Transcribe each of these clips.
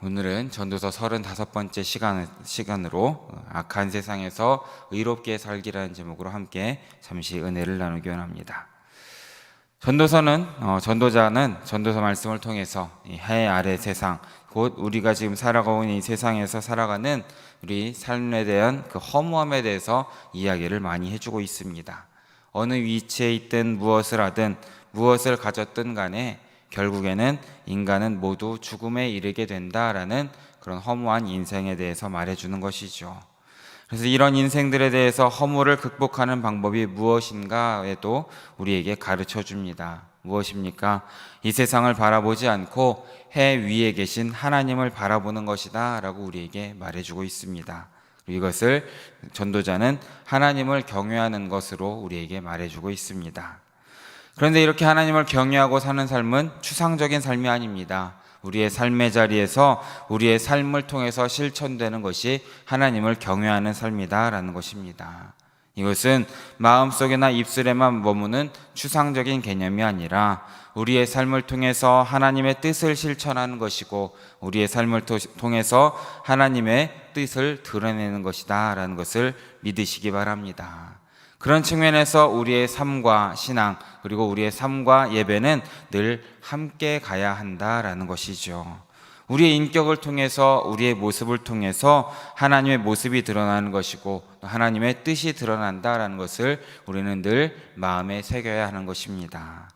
오늘은 전도서 35번째 시간으로 악한 세상에서 의롭게 살기라는 제목으로 함께 잠시 은혜를 나누기 원합니다. 전도자는 전도서 말씀을 통해서 이 해 아래 세상, 곧 우리가 지금 살아가고 있는 이 세상에서 살아가는 우리 삶에 대한 그 허무함에 대해서 이야기를 많이 해주고 있습니다. 어느 위치에 있든 무엇을 하든 무엇을 가졌든 간에 결국에는 인간은 모두 죽음에 이르게 된다라는 그런 허무한 인생에 대해서 말해주는 것이죠. 그래서 이런 인생들에 대해서 허무를 극복하는 방법이 무엇인가에도 우리에게 가르쳐 줍니다. 무엇입니까? 이 세상을 바라보지 않고 해 위에 계신 하나님을 바라보는 것이다 라고 우리에게 말해주고 있습니다. 이것을 전도자는 하나님을 경외하는 것으로 우리에게 말해주고 있습니다. 그런데 이렇게 하나님을 경외하고 사는 삶은 추상적인 삶이 아닙니다. 우리의 삶의 자리에서 우리의 삶을 통해서 실천되는 것이 하나님을 경외하는 삶이다라는 것입니다. 이것은 마음속이나 입술에만 머무는 추상적인 개념이 아니라 우리의 삶을 통해서 하나님의 뜻을 실천하는 것이고 우리의 삶을 통해서 하나님의 뜻을 드러내는 것이다라는 것을 믿으시기 바랍니다. 그런 측면에서 우리의 삶과 신앙 그리고 우리의 삶과 예배는 늘 함께 가야 한다라는 것이죠. 우리의 인격을 통해서 우리의 모습을 통해서 하나님의 모습이 드러나는 것이고 하나님의 뜻이 드러난다라는 것을 우리는 늘 마음에 새겨야 하는 것입니다.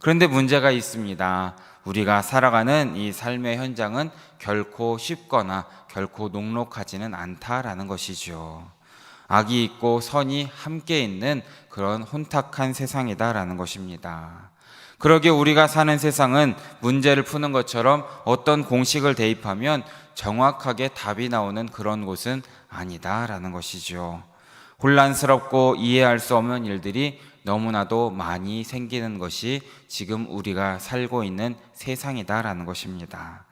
그런데 문제가 있습니다. 우리가 살아가는 이 삶의 현장은 결코 쉽거나 결코 녹록하지는 않다라는 것이죠. 악이 있고 선이 함께 있는 그런 혼탁한 세상이다라는 것입니다. 그러기에 우리가 사는 세상은 문제를 푸는 것처럼 어떤 공식을 대입하면 정확하게 답이 나오는 그런 곳은 아니다라는 것이죠. 혼란스럽고 이해할 수 없는 일들이 너무나도 많이 생기는 것이 지금 우리가 살고 있는 세상이다라는 것입니다.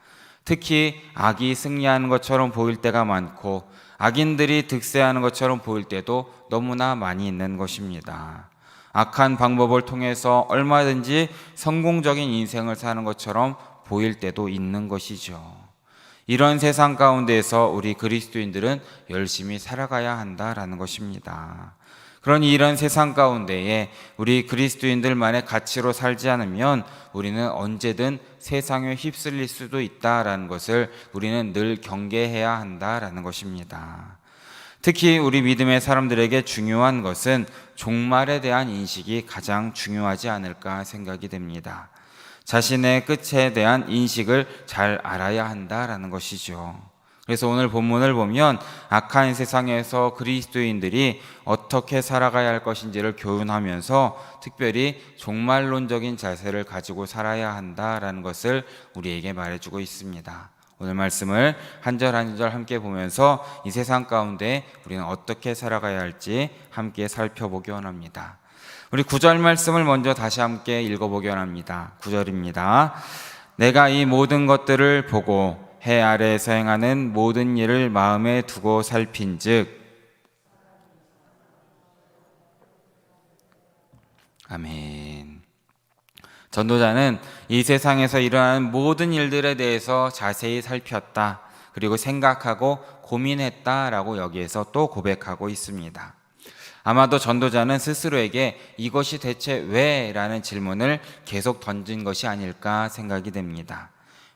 특히 악이 승리하는 것처럼 보일 때가 많고 악인들이 득세하는 것처럼 보일 때도 너무나 많이 있는 것입니다. 악한 방법을 통해서 얼마든지 성공적인 인생을 사는 것처럼 보일 때도 있는 것이죠. 이런 세상 가운데에서 우리 그리스도인들은 열심히 살아가야 한다라는 것입니다. 그러니 이런 세상 가운데에 우리 그리스도인들만의 가치로 살지 않으면 우리는 언제든 세상에 휩쓸릴 수도 있다라는 것을 우리는 늘 경계해야 한다라는 것입니다. 특히 우리 믿음의 사람들에게 중요한 것은 종말에 대한 인식이 가장 중요하지 않을까 생각이 됩니다. 자신의 끝에 대한 인식을 잘 알아야 한다라는 것이죠. 그래서 오늘 본문을 보면 악한 세상에서 그리스도인들이 어떻게 살아가야 할 것인지를 교훈하면서 특별히 종말론적인 자세를 가지고 살아야 한다라는 것을 우리에게 말해주고 있습니다. 오늘 말씀을 한 절 한 절 함께 보면서 이 세상 가운데 우리는 어떻게 살아가야 할지 함께 살펴보기 원합니다. 우리 9절 말씀을 먼저 다시 함께 읽어보기 원합니다. 9절입니다. 내가 이 모든 것들을 보고 해 아래에서 행하는 모든 일을 마음에 두고 살핀즉 아멘. 전도자는 이 세상에서 일어나는 모든 일들에 대해서 자세히 살폈다. 그리고 생각하고 고민했다라고 여기에서 또 고백하고 있습니다. 아마도 전도자는 스스로에게 이것이 대체 왜? 라는 질문을 계속 던진 것이 아닐까 생각이 됩니다.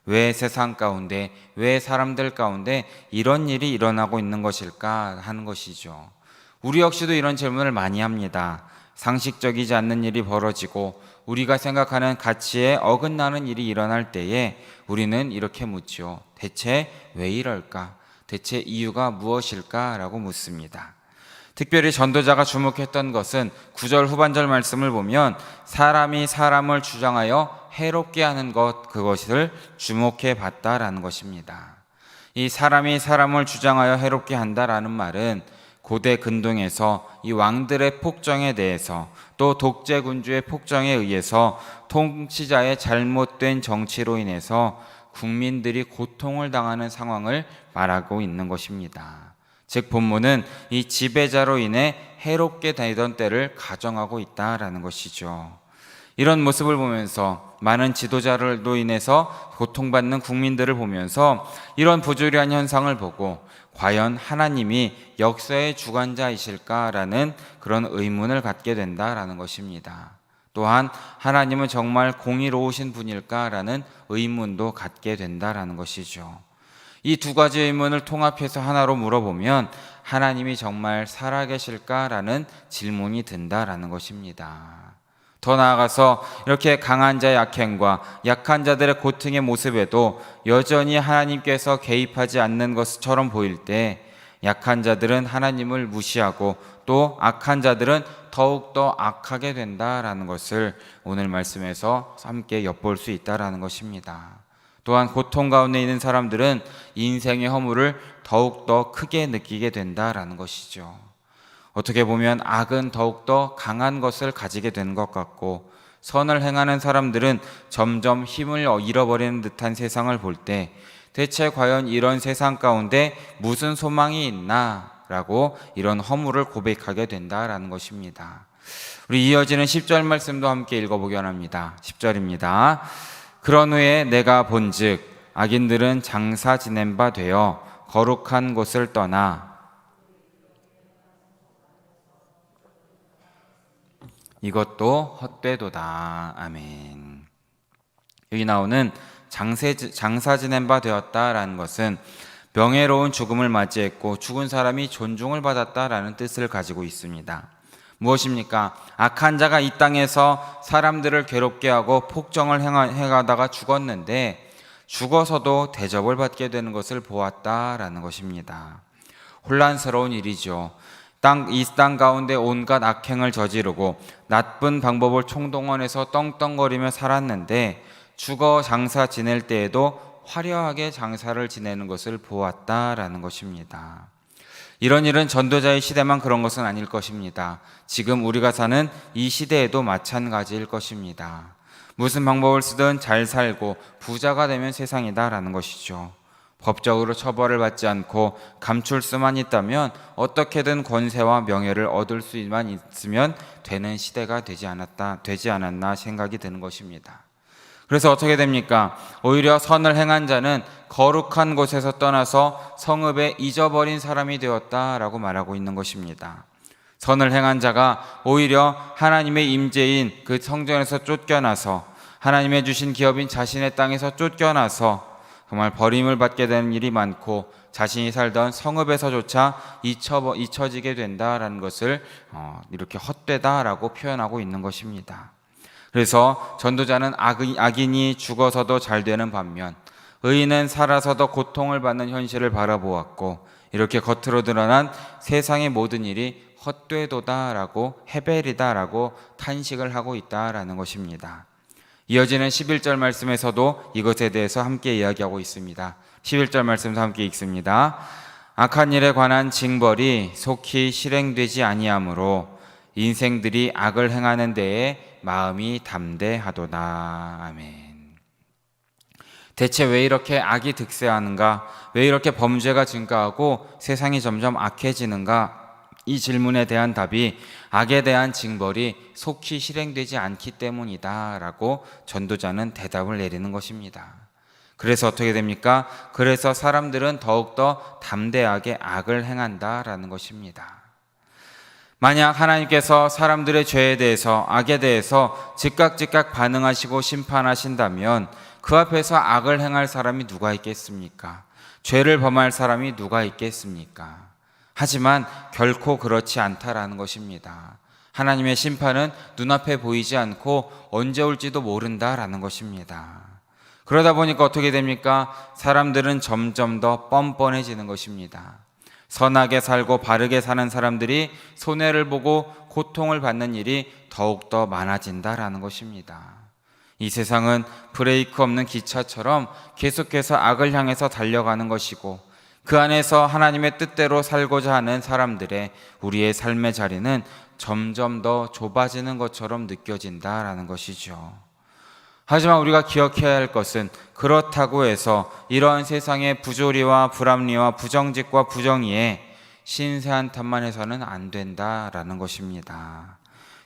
왜 세상 가운데, 왜 사람들 가운데 이런 일이 일어나고 있는 것일까 하는 것이죠. 우리 역시도 이런 질문을 많이 합니다. 상식적이지 않는 일이 벌어지고 우리가 생각하는 가치에 어긋나는 일이 일어날 때에 우리는 이렇게 묻죠. 대체 왜 이럴까? 대체 이유가 무엇일까? 라고 묻습니다. 특별히 전도자가 주목했던 것은 9절 후반절 말씀을 보면 사람이 사람을 주장하여 해롭게 하는 것, 그것을 주목해 봤다라는 것입니다. 이 사람이 사람을 주장하여 해롭게 한다라는 말은 고대 근동에서 이 왕들의 폭정에 대해서 또 독재군주의 폭정에 의해서 통치자의 잘못된 정치로 인해서 국민들이 고통을 당하는 상황을 말하고 있는 것입니다. 즉 본문은 이 지배자로 인해 해롭게 되던 때를 가정하고 있다라는 것이죠. 이런 모습을 보면서 많은 지도자들로 인해서 고통받는 국민들을 보면서 이런 부조리한 현상을 보고 과연 하나님이 역사의 주관자이실까라는 그런 의문을 갖게 된다라는 것입니다. 또한 하나님은 정말 공의로우신 분일까라는 의문도 갖게 된다라는 것이죠. 이 두 가지 의문을 통합해서 하나로 물어보면 하나님이 정말 살아계실까라는 질문이 든다라는 것입니다. 더 나아가서 이렇게 강한 자의 악행과 약한 자들의 고통의 모습에도 여전히 하나님께서 개입하지 않는 것처럼 보일 때 약한 자들은 하나님을 무시하고 또 악한 자들은 더욱더 악하게 된다라는 것을 오늘 말씀에서 함께 엿볼 수 있다라는 것입니다. 또한 고통 가운데 있는 사람들은 인생의 허물을 더욱더 크게 느끼게 된다라는 것이죠. 어떻게 보면 악은 더욱더 강한 것을 가지게 되는 것 같고 선을 행하는 사람들은 점점 힘을 잃어버리는 듯한 세상을 볼 때 대체 과연 이런 세상 가운데 무슨 소망이 있나? 라고 이런 허물을 고백하게 된다라는 것입니다. 우리 이어지는 10절 말씀도 함께 읽어보기 원합니다. 10절입니다. 그런 후에 내가 본즉 악인들은 장사 지낸 바 되어 거룩한 곳을 떠나 이것도 헛되도다. 아멘. 여기 나오는 장사 지낸 바 되었다라는 것은 명예로운 죽음을 맞이했고 죽은 사람이 존중을 받았다라는 뜻을 가지고 있습니다. 무엇입니까? 악한 자가 이 땅에서 사람들을 괴롭게 하고 폭정을 행하다가 죽었는데 죽어서도 대접을 받게 되는 것을 보았다라는 것입니다. 혼란스러운 일이죠. 이 땅 가운데 온갖 악행을 저지르고 나쁜 방법을 총동원해서 떵떵거리며 살았는데 죽어 장사 지낼 때에도 화려하게 장사를 지내는 것을 보았다라는 것입니다. 이런 일은 전도자의 시대만 그런 것은 아닐 것입니다. 지금 우리가 사는 이 시대에도 마찬가지일 것입니다. 무슨 방법을 쓰든 잘 살고 부자가 되면 세상이다라는 것이죠. 법적으로 처벌을 받지 않고 감출 수만 있다면 어떻게든 권세와 명예를 얻을 수만 있으면 되는 시대가 되지 않았나 생각이 드는 것입니다. 그래서 어떻게 됩니까? 오히려 선을 행한 자는 거룩한 곳에서 떠나서 성읍에 잊어버린 사람이 되었다라고 말하고 있는 것입니다. 선을 행한 자가 오히려 하나님의 임재인 그 성전에서 쫓겨나서 하나님의 주신 기업인 자신의 땅에서 쫓겨나서 정말 버림을 받게 되는 일이 많고 자신이 살던 성읍에서조차 잊혀지게 된다라는 것을 이렇게 헛되다라고 표현하고 있는 것입니다. 그래서 전도자는 악인이 죽어서도 잘 되는 반면 의인은 살아서도 고통을 받는 현실을 바라보았고 이렇게 겉으로 드러난 세상의 모든 일이 헛되도다라고 헤벨이다라고 탄식을 하고 있다라는 것입니다. 이어지는 11절 말씀에서도 이것에 대해서 함께 이야기하고 있습니다. 11절 말씀도 함께 읽습니다. 악한 일에 관한 징벌이 속히 실행되지 아니하므로 인생들이 악을 행하는 데에 마음이 담대하도다. 아멘. 대체 왜 이렇게 악이 득세하는가? 왜 이렇게 범죄가 증가하고 세상이 점점 악해지는가? 이 질문에 대한 답이 악에 대한 징벌이 속히 실행되지 않기 때문이다 라고 전도자는 대답을 내리는 것입니다. 그래서 어떻게 됩니까? 그래서 사람들은 더욱더 담대하게 악을 행한다라는 것입니다. 만약 하나님께서 사람들의 죄에 대해서 악에 대해서 즉각 반응하시고 심판하신다면 그 앞에서 악을 행할 사람이 누가 있겠습니까? 죄를 범할 사람이 누가 있겠습니까? 하지만 결코 그렇지 않다라는 것입니다. 하나님의 심판은 눈앞에 보이지 않고 언제 올지도 모른다라는 것입니다. 그러다 보니까 어떻게 됩니까? 사람들은 점점 더 뻔뻔해지는 것입니다. 선하게 살고 바르게 사는 사람들이 손해를 보고 고통을 받는 일이 더욱더 많아진다라는 것입니다. 이 세상은 브레이크 없는 기차처럼 계속해서 악을 향해서 달려가는 것이고 그 안에서 하나님의 뜻대로 살고자 하는 사람들의 우리의 삶의 자리는 점점 더 좁아지는 것처럼 느껴진다라는 것이죠. 하지만 우리가 기억해야 할 것은 그렇다고 해서 이러한 세상의 부조리와 불합리와 부정직과 부정의에 신세한 탓만 해서는 안 된다라는 것입니다.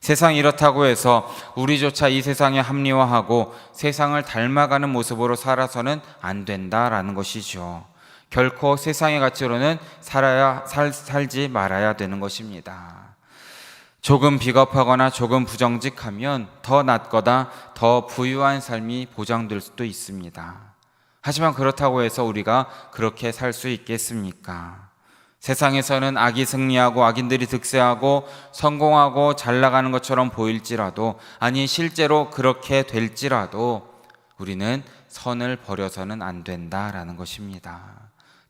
세상이 이렇다고 해서 우리조차 이 세상에 합리화하고 세상을 닮아가는 모습으로 살아서는 안 된다라는 것이죠. 결코 세상의 가치로는 살지 말아야 되는 것입니다. 조금 비겁하거나 조금 부정직하면 더 낫거나 더 부유한 삶이 보장될 수도 있습니다. 하지만 그렇다고 해서 우리가 그렇게 살 수 있겠습니까? 세상에서는 악이 승리하고 악인들이 득세하고 성공하고 잘 나가는 것처럼 보일지라도, 아니 실제로 그렇게 될지라도 우리는 선을 버려서는 안 된다라는 것입니다.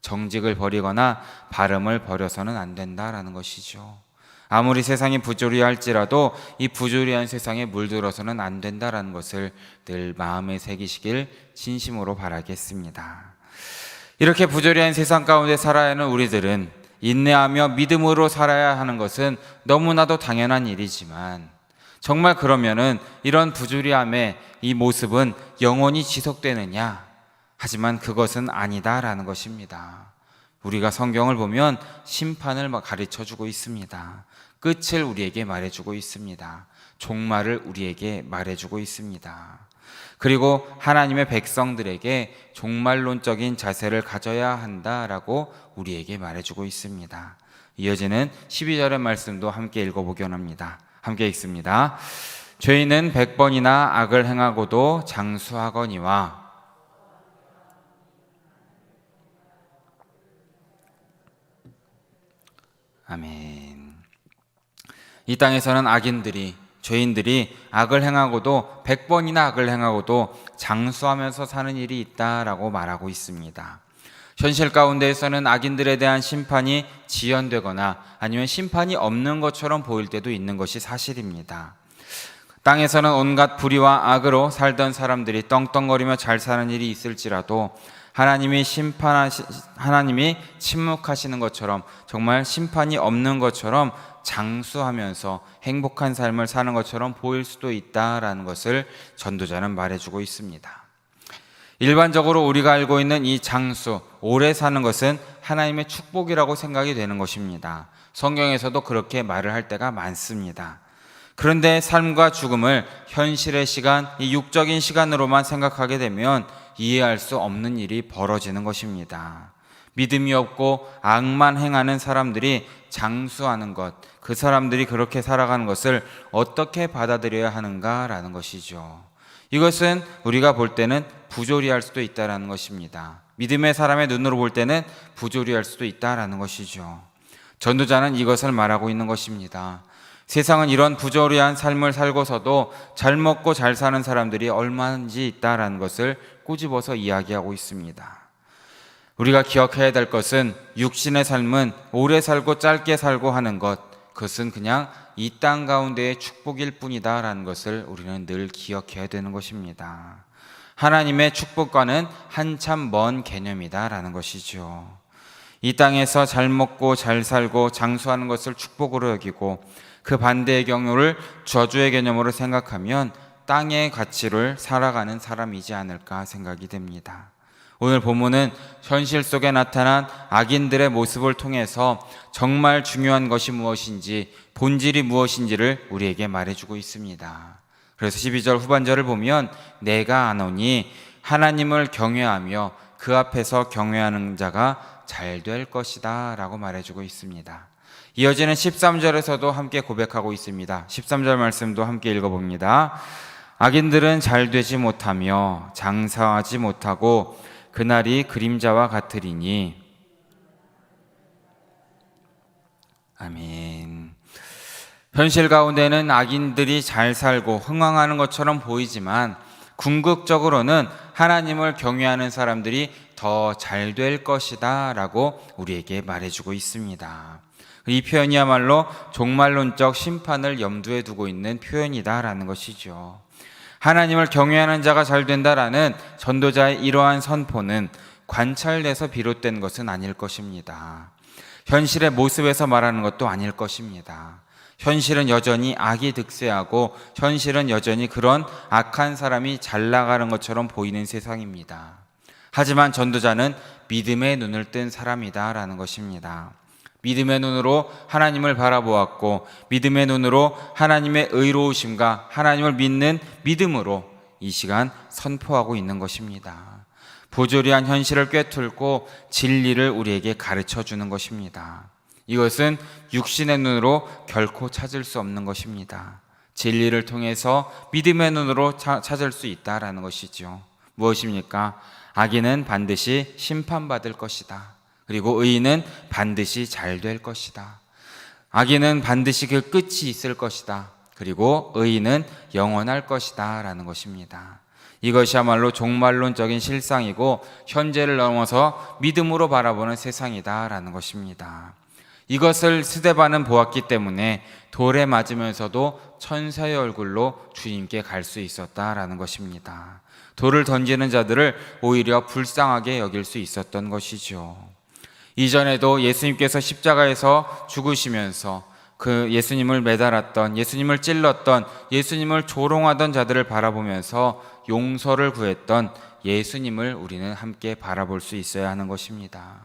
정직을 버리거나 바름을 버려서는 안 된다라는 것이죠. 아무리 세상이 부조리할지라도 이 부조리한 세상에 물들어서는 안 된다라는 것을 늘 마음에 새기시길 진심으로 바라겠습니다. 이렇게 부조리한 세상 가운데 살아야 하는 우리들은 인내하며 믿음으로 살아야 하는 것은 너무나도 당연한 일이지만, 정말 그러면은 이런 부조리함의 이 모습은 영원히 지속되느냐? 하지만 그것은 아니다라는 것입니다. 우리가 성경을 보면 심판을 가르쳐주고 있습니다. 끝을 우리에게 말해주고 있습니다. 종말을 우리에게 말해주고 있습니다. 그리고 하나님의 백성들에게 종말론적인 자세를 가져야 한다라고 우리에게 말해주고 있습니다. 이어지는 12절의 말씀도 함께 읽어보기 원합니다. 함께 읽습니다. 죄인은 100번이나 악을 행하고도 장수하거니와. 아멘. 이 땅에서는 죄인들이 악을 행하고도 100번이나 악을 행하고도 장수하면서 사는 일이 있다라고 말하고 있습니다. 현실 가운데에서는 악인들에 대한 심판이 지연되거나 아니면 심판이 없는 것처럼 보일 때도 있는 것이 사실입니다. 땅에서는 온갖 불의와 악으로 살던 사람들이 떵떵거리며 잘 사는 일이 있을지라도 하나님이 침묵하시는 것처럼, 정말 심판이 없는 것처럼 장수하면서 행복한 삶을 사는 것처럼 보일 수도 있다라는 것을 전도자는 말해주고 있습니다. 일반적으로 우리가 알고 있는 이 장수, 오래 사는 것은 하나님의 축복이라고 생각이 되는 것입니다. 성경에서도 그렇게 말을 할 때가 많습니다. 그런데 삶과 죽음을 현실의 시간, 이 육적인 시간으로만 생각하게 되면 이해할 수 없는 일이 벌어지는 것입니다. 믿음이 없고 악만 행하는 사람들이 장수하는 것, 그 사람들이 그렇게 살아가는 것을 어떻게 받아들여야 하는가라는 것이죠. 이것은 우리가 볼 때는 부조리할 수도 있다라는 것입니다. 믿음의 사람의 눈으로 볼 때는 부조리할 수도 있다라는 것이죠. 전도자는 이것을 말하고 있는 것입니다. 세상은 이런 부조리한 삶을 살고서도 잘 먹고 잘 사는 사람들이 얼마든지 있다라는 것을 꼬집어서 이야기하고 있습니다. 우리가 기억해야 될 것은 육신의 삶은 오래 살고 짧게 살고 하는 것, 그것은 그냥 이 땅 가운데의 축복일 뿐이다라는 것을 우리는 늘 기억해야 되는 것입니다. 하나님의 축복과는 한참 먼 개념이다라는 것이죠. 이 땅에서 잘 먹고 잘 살고 장수하는 것을 축복으로 여기고 그 반대의 경우를 저주의 개념으로 생각하면 땅의 가치를 살아가는 사람이지 않을까 생각이 됩니다. 오늘 본문은 현실 속에 나타난 악인들의 모습을 통해서 정말 중요한 것이 무엇인지, 본질이 무엇인지를 우리에게 말해주고 있습니다. 그래서 12절 후반절을 보면 내가 아노니 하나님을 경외하며 그 앞에서 경외하는 자가 잘 될 것이다 라고 말해주고 있습니다. 이어지는 13절에서도 함께 고백하고 있습니다. 13절 말씀도 함께 읽어봅니다. 악인들은 잘 되지 못하며 장사하지 못하고 그날이 그림자와 같으리니. 아멘. 현실 가운데는 악인들이 잘 살고 흥왕하는 것처럼 보이지만 궁극적으로는 하나님을 경외하는 사람들이 더 잘 될 것이다 라고 우리에게 말해주고 있습니다. 이 표현이야말로 종말론적 심판을 염두에 두고 있는 표현이다라는 것이죠. 하나님을 경외하는 자가 잘 된다라는 전도자의 이러한 선포는 관찰돼서 비롯된 것은 아닐 것입니다. 현실의 모습에서 말하는 것도 아닐 것입니다. 현실은 여전히 악이 득세하고 현실은 여전히 그런 악한 사람이 잘 나가는 것처럼 보이는 세상입니다. 하지만 전도자는 믿음의 눈을 뜬 사람이다라는 것입니다. 믿음의 눈으로 하나님을 바라보았고 믿음의 눈으로 하나님의 의로우심과 하나님을 믿는 믿음으로 이 시간 선포하고 있는 것입니다. 부조리한 현실을 꿰뚫고 진리를 우리에게 가르쳐 주는 것입니다. 이것은 육신의 눈으로 결코 찾을 수 없는 것입니다. 진리를 통해서 믿음의 눈으로 찾을 수 있다라는 것이죠. 무엇입니까? 악인은 반드시 심판받을 것이다. 그리고 의인은 반드시 잘 될 것이다. 악인은 반드시 그 끝이 있을 것이다. 그리고 의인은 영원할 것이다 라는 것입니다. 이것이야말로 종말론적인 실상이고 현재를 넘어서 믿음으로 바라보는 세상이다 라는 것입니다. 이것을 스데반은 보았기 때문에 돌에 맞으면서도 천사의 얼굴로 주님께 갈 수 있었다라는 것입니다. 돌을 던지는 자들을 오히려 불쌍하게 여길 수 있었던 것이죠. 이전에도 예수님께서 십자가에서 죽으시면서 그 예수님을 매달았던, 예수님을 찔렀던, 예수님을 조롱하던 자들을 바라보면서 용서를 구했던 예수님을 우리는 함께 바라볼 수 있어야 하는 것입니다.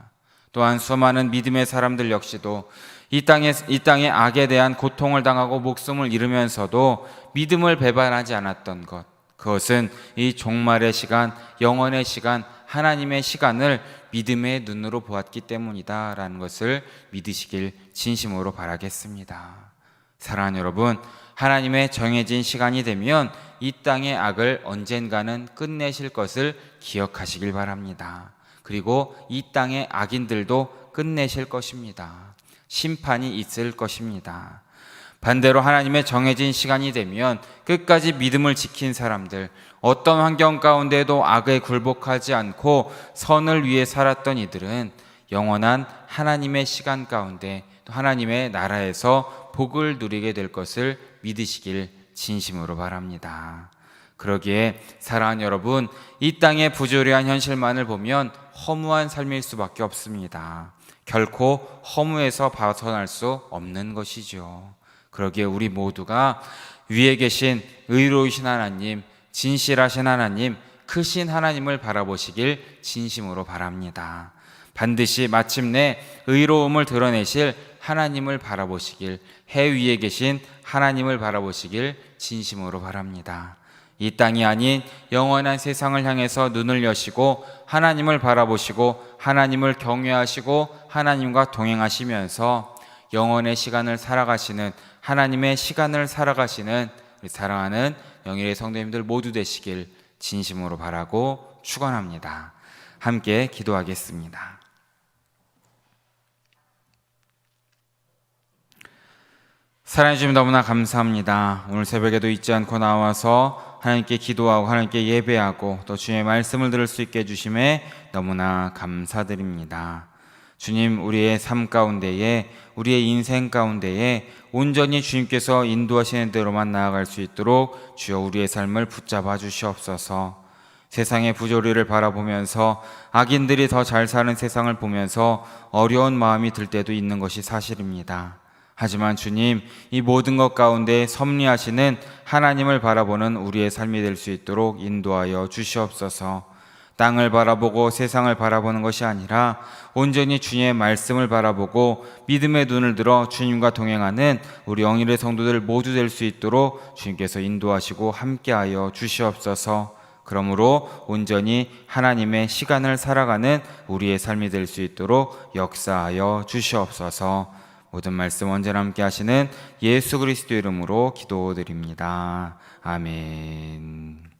또한 수많은 믿음의 사람들 역시도 이 땅에 악에 대한 고통을 당하고 목숨을 잃으면서도 믿음을 배반하지 않았던 것, 그것은 이 종말의 시간, 영원의 시간, 하나님의 시간을 믿음의 눈으로 보았기 때문이다 라는 것을 믿으시길 진심으로 바라겠습니다. 사랑하는 여러분, 하나님의 정해진 시간이 되면 이 땅의 악을 언젠가는 끝내실 것을 기억하시길 바랍니다. 그리고 이 땅의 악인들도 끝내실 것입니다. 심판이 있을 것입니다. 반대로 하나님의 정해진 시간이 되면 끝까지 믿음을 지킨 사람들, 어떤 환경 가운데도 악에 굴복하지 않고 선을 위해 살았던 이들은 영원한 하나님의 시간 가운데 또 하나님의 나라에서 복을 누리게 될 것을 믿으시길 진심으로 바랍니다. 그러기에 사랑하는 여러분, 이 땅의 부조리한 현실만을 보면 허무한 삶일 수밖에 없습니다. 결코 허무에서 벗어날 수 없는 것이죠. 그러기에 우리 모두가 위에 계신 의로우신 하나님, 진실하신 하나님, 크신 하나님을 바라보시길 진심으로 바랍니다. 반드시 마침내 의로움을 드러내실 하나님을 바라보시길, 해 위에 계신 하나님을 바라보시길 진심으로 바랍니다. 이 땅이 아닌 영원한 세상을 향해서 눈을 여시고 하나님을 바라보시고 하나님을 경외하시고 하나님과 동행하시면서 영원의 시간을 살아가시는, 하나님의 시간을 살아가시는 우리 사랑하는 영일의 성도님들 모두 되시길 진심으로 바라고 축원합니다. 함께 기도하겠습니다. 사랑해 주님 너무나 감사합니다. 오늘 새벽에도 잊지 않고 나와서 하나님께 기도하고 하나님께 예배하고 또 주의 말씀을 들을 수 있게 해주심에 너무나 감사드립니다. 주님, 우리의 삶 가운데에, 우리의 인생 가운데에 온전히 주님께서 인도하시는 대로만 나아갈 수 있도록 주여 우리의 삶을 붙잡아 주시옵소서. 세상의 부조리를 바라보면서 악인들이 더 잘 사는 세상을 보면서 어려운 마음이 들 때도 있는 것이 사실입니다. 하지만 주님, 이 모든 것 가운데 섭리하시는 하나님을 바라보는 우리의 삶이 될 수 있도록 인도하여 주시옵소서. 땅을 바라보고 세상을 바라보는 것이 아니라 온전히 주님의 말씀을 바라보고 믿음의 눈을 들어 주님과 동행하는 우리 영일의 성도들 모두 될 수 있도록 주님께서 인도하시고 함께하여 주시옵소서. 그러므로 온전히 하나님의 시간을 살아가는 우리의 삶이 될 수 있도록 역사하여 주시옵소서. 모든 말씀 언제나 함께 하시는 예수 그리스도 이름으로 기도드립니다. 아멘.